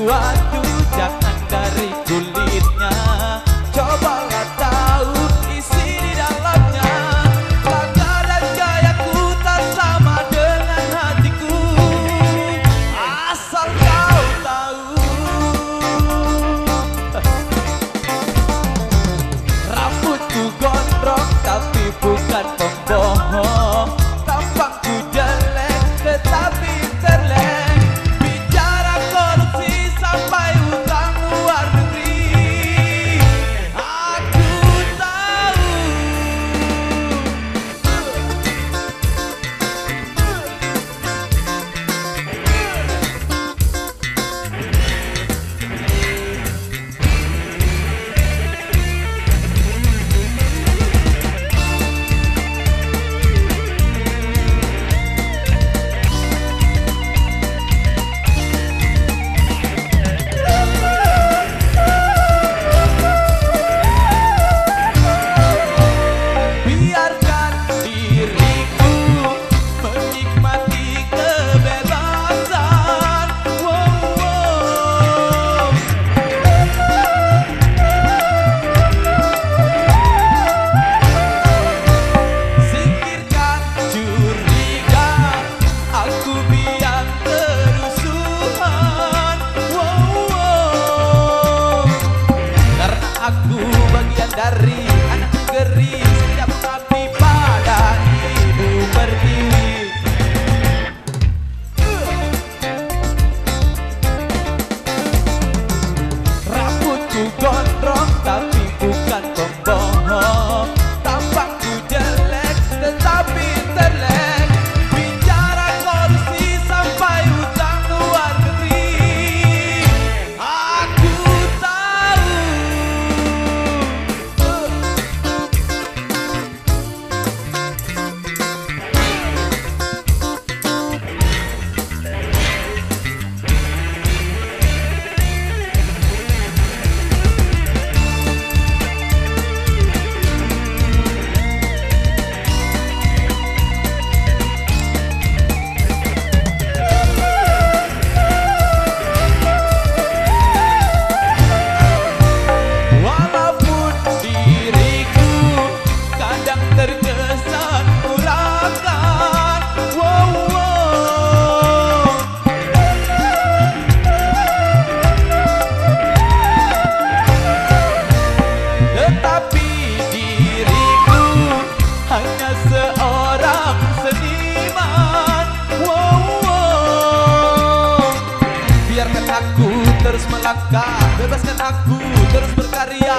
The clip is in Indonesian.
sesuatu jangan dari kulitnya, cobalah tahu isi di dalamnya. Langkah dan gayaku tak sama dengan hatiku, asal kau tahu. Rambutku gondrong tapi bukan pembohong, tampangku jelek tetapi terlek, bicara korupsi sampai utang luar negeri. Aku tahu. Biarkan diriku menikmati kebebasan. Wow, wow. Singkirkan curiga, aku biang kerusuhan. Wow, wow. Karena aku bagian dari anak negeri, setiap mengabdi pada ibu pertiwi. Rambutku gondrong tapi bukan pembohong, tampangku jelek tetapi terlek, bicara korupsi sampai utang luar negeri. Aku tahu. Walaupun diriku kadang terkesan urakan. Wow, wow. Tetapi diriku hanya seorang seniman. Wow, wow. Biarkan aku terus melangkah, bebaskan aku terus berkarya.